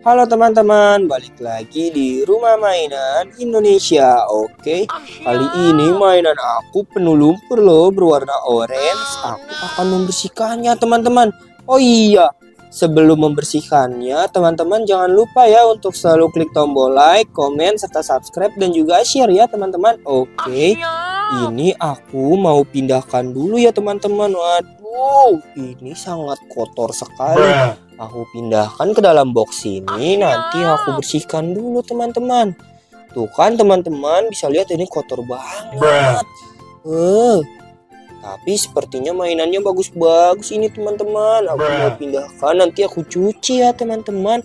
Halo teman-teman, balik lagi di Rumah Mainan Indonesia. Oke, kali ini mainan aku penuh lumpur loh, berwarna orange. Aku akan membersihkannya teman-teman. Oh iya, sebelum membersihkannya teman-teman jangan lupa ya untuk selalu klik tombol like, komen, serta subscribe dan juga share ya teman-teman. Oke, ini aku mau pindahkan dulu ya teman-teman. Waduh, ini sangat kotor sekali. Aku pindahkan ke dalam box ini, nanti aku bersihkan dulu teman-teman. Tuh kan teman-teman bisa lihat ini kotor banget. Tapi sepertinya mainannya bagus-bagus ini teman-teman. Aku mau pindahkan, nanti aku cuci ya teman-teman.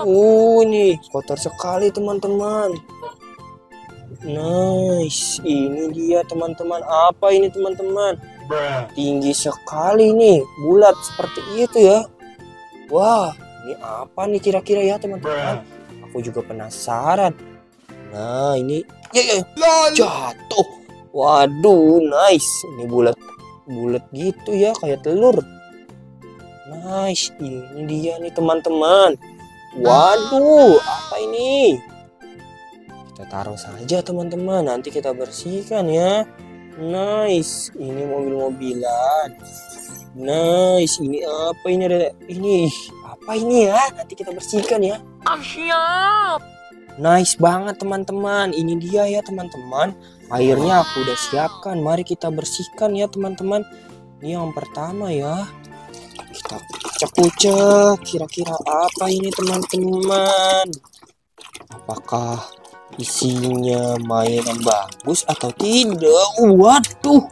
Ini kotor sekali teman-teman. Nice, ini dia teman-teman. Apa ini teman-teman? Tinggi sekali nih, bulat seperti itu ya. Wah, ini apa nih kira-kira ya teman-teman? Aku juga penasaran. Nah, ini jatuh. Waduh, nice. Ini bulat gitu ya, kayak telur. Nice, ini dia nih teman-teman. Waduh, apa ini? Kita taruh saja teman-teman, nanti kita bersihkan ya. Nice, ini mobil-mobilan. Nice, ini apa ini? Ini apa ini ya? Nanti kita bersihkan ya. Nice banget teman-teman. Ini dia ya teman-teman. Airnya aku udah siapkan. Mari kita bersihkan ya teman-teman. Ini yang pertama ya. Kita kucek-kucek. Kira-kira apa ini teman-teman? Apakah isinya mainan bagus atau tidak? Waduh,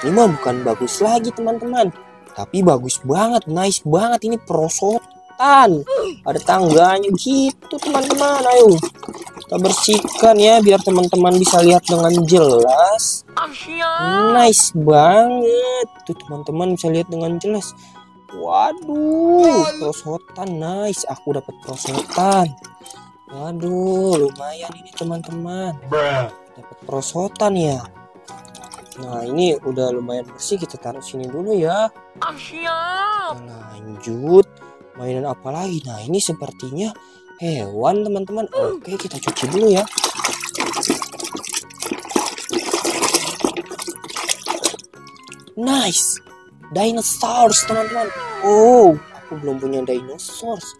ini mah bukan bagus lagi teman-teman, tapi bagus banget, nice banget. Ini perosotan, ada tangganya gitu teman-teman. Ayo kita bersihkan ya biar teman-teman bisa lihat dengan jelas. Nice banget tuh teman-teman, bisa lihat dengan jelas. Waduh, perosotan. Nice, aku dapat perosotan. Waduh, lumayan ini teman-teman. Dapat perosotan ya. Nah, ini udah lumayan bersih, kita taruh sini dulu ya. Kita lanjut. Mainan apa lagi? Nah, ini sepertinya hewan teman-teman. Oke, kita cuci dulu ya. Nice, dinosaurs teman-teman. Oh, aku belum punya dinosaurs.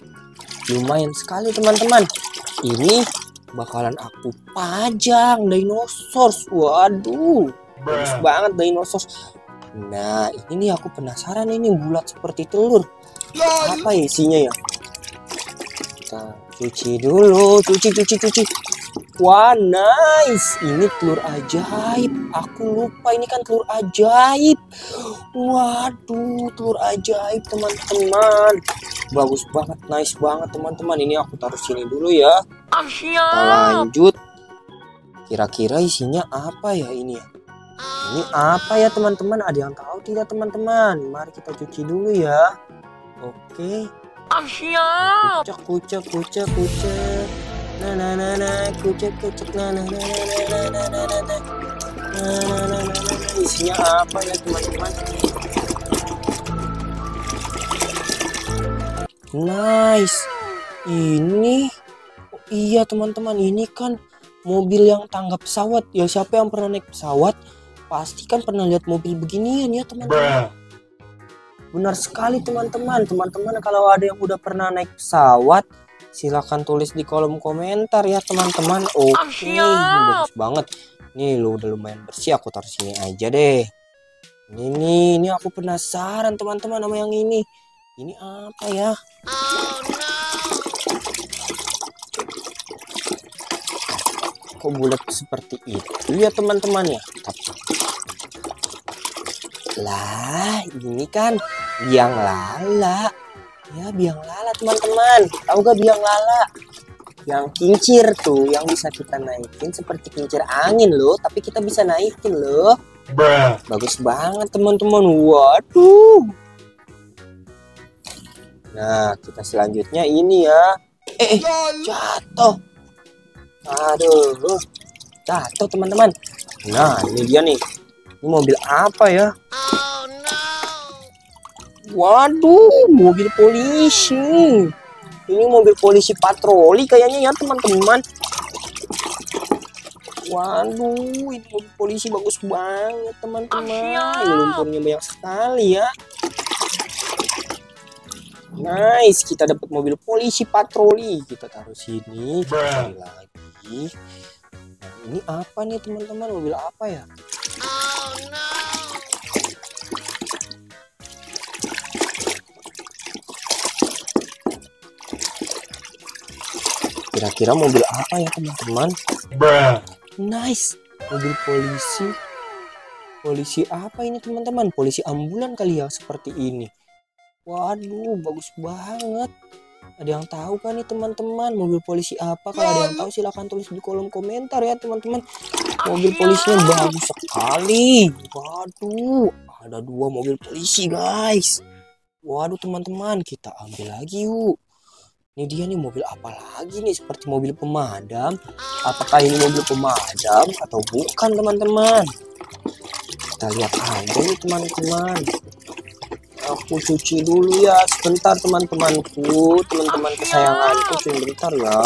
Lumayan sekali teman-teman. Ini bakalan aku pajang dinosaurs. Waduh, bagus banget dinosaurs. Nah, ini nih aku penasaran, ini bulat seperti telur. Apa isinya ya? Kita cuci dulu, cuci. Wah, nice. Ini telur ajaib. Aku lupa ini kan telur ajaib. Waduh, telur ajaib teman-teman. Bagus banget, nice banget teman-teman. Ini aku taruh sini dulu ya. Kita lanjut. Kira-kira isinya apa ya ini ya? Ini apa ya teman-teman? Ada yang tahu tidak teman-teman? Mari kita cuci dulu ya. Oke. Kucek. Nah, kucek. Nah. Isinya apa ya teman-teman? Nice. Ini iya teman-teman, ini kan mobil yang tangga pesawat. Ya siapa yang pernah naik pesawat pasti kan pernah lihat mobil beginian ya teman-teman. Benar sekali teman-teman. Teman-teman kalau ada yang udah pernah naik pesawat, silahkan tulis di kolom komentar ya teman-teman. Oke, bagus banget. Nih lo udah lumayan bersih, aku taruh sini aja deh. Ini aku penasaran teman-teman sama yang ini. Ini apa ya? Kok bulat seperti itu ya teman-teman ya? Lah, ini kan biang lala. Ya, biang lala teman-teman. Tahu gak biang lala? Yang kincir tuh, yang bisa kita naikin seperti kincir angin loh. Tapi kita bisa naikin loh. Bagus banget teman-teman. Waduh. Nah, kita selanjutnya ini ya. Jatuh. Aduh, jatuh teman-teman. Nah, ini dia nih. Ini mobil apa ya? Waduh, mobil polisi. Ini mobil polisi patroli kayaknya ya teman-teman. Waduh, ini mobil polisi bagus banget teman-teman. Ini lumpurnya banyak sekali ya. Nice, kita dapat mobil polisi patroli. Kita taruh sini, kita cari lagi. Nah, ini apa nih teman-teman? Mobil apa ya? Kira-kira mobil apa ya teman-teman? Nice, mobil polisi. Polisi apa ini teman-teman? Polisi ambulan kali ya seperti ini. Waduh, bagus banget. Ada yang tahu kan nih teman-teman mobil polisi apa? Kalau ada yang tahu silahkan tulis di kolom komentar ya teman-teman. Mobil polisinya bagus sekali. Waduh, ada 2 mobil polisi guys. Waduh teman-teman, kita ambil lagi yuk. Ini dia nih, mobil apa lagi nih? Seperti mobil pemadam. Apakah ini mobil pemadam atau bukan teman-teman? Kita lihat aja nih teman-teman. Aku cuci dulu ya sebentar teman-temanku. Teman-teman kesayanganku, sebentar ya.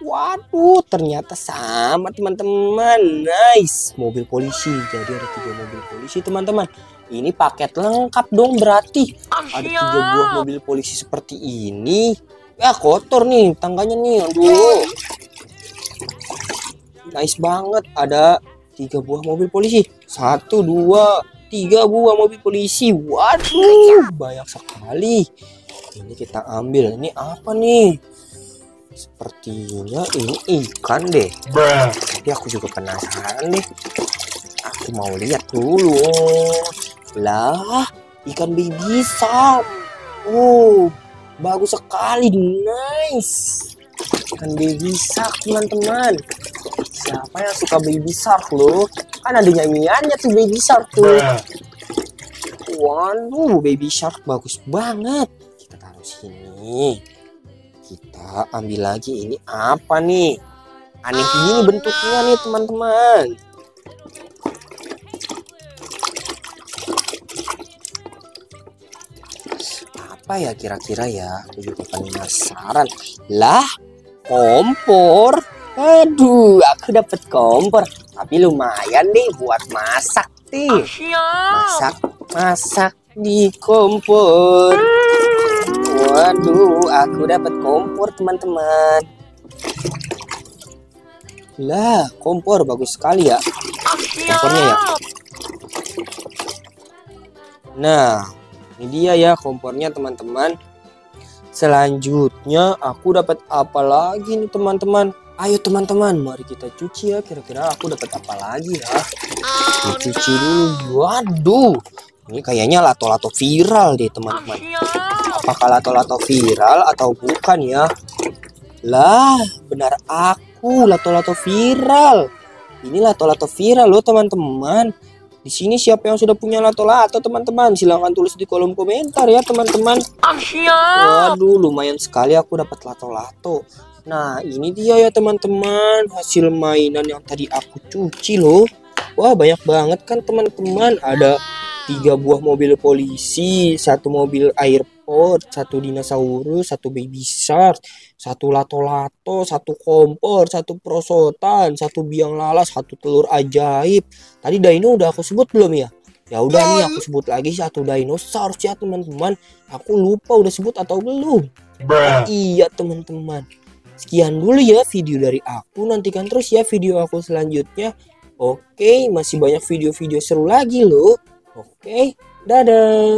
Waduh, ternyata sama teman-teman. Nice, mobil polisi. Jadi ada 3 mobil polisi teman-teman. Ini paket lengkap dong berarti. Ada 3 buah mobil polisi seperti ini. Ya kotor nih tangganya nih. Aduh. Nice banget. Ada 3 buah mobil polisi. 1, 2, 3 buah mobil polisi. Waduh, banyak sekali. Ini kita ambil. Ini apa nih? Sepertinya ini ikan deh. Tapi aku juga penasaran deh. Aku mau lihat dulu. Lah, ikan baby shark. Oh, bagus sekali. Nice. Ikan baby shark teman-teman. Siapa yang suka baby shark loh? Kan ada nyanyiannya tuh baby shark tuh. Waduh, baby shark bagus banget. Kita taruh sini. Kita ambil lagi. Ini apa nih? Aneh ini bentuknya nih teman-teman. Apa ya kira-kira ya? Aku juga penasaran. Lah, kompor. Aduh, aku dapat kompor. Tapi lumayan nih buat masak nih. Masak di kompor. Waduh, aku dapat kompor teman-teman. Lah, kompor bagus sekali ya. Kompornya ya. Nah, ini dia ya kompornya teman-teman. Selanjutnya aku dapat apa lagi nih teman-teman? Ayo teman-teman, mari kita cuci ya. Kira-kira aku dapat apa lagi ya? Cuci dulu. Waduh, ini kayaknya lato-lato viral deh teman-teman. Apakah lato-lato viral atau bukan ya? Lah, benar aku lato-lato viral. Ini lato-lato viral loh teman-teman. Di sini siapa yang sudah punya lato-lato teman-teman? Silahkan tulis di kolom komentar ya teman-teman. Waduh, lumayan sekali aku dapat lato-lato. Nah, ini dia ya teman-teman, hasil mainan yang tadi aku cuci loh. Wah, banyak banget kan teman-teman. Ada 3 buah mobil polisi, 1 mobil airport, 1 dinosaurus, 1 baby shark, 1 lato-lato, 1 kompor, 1 perosotan, 1 biang lala, 1 telur ajaib. Tadi dino udah aku sebut belum ya? Ya udah nih aku sebut lagi 1 dinosaurus ya teman-teman. Aku lupa udah sebut atau belum. Oh, iya teman-teman. Sekian dulu ya video dari aku. Nantikan terus ya video aku selanjutnya. Oke, masih banyak video-video seru lagi loh. Oke, dadah.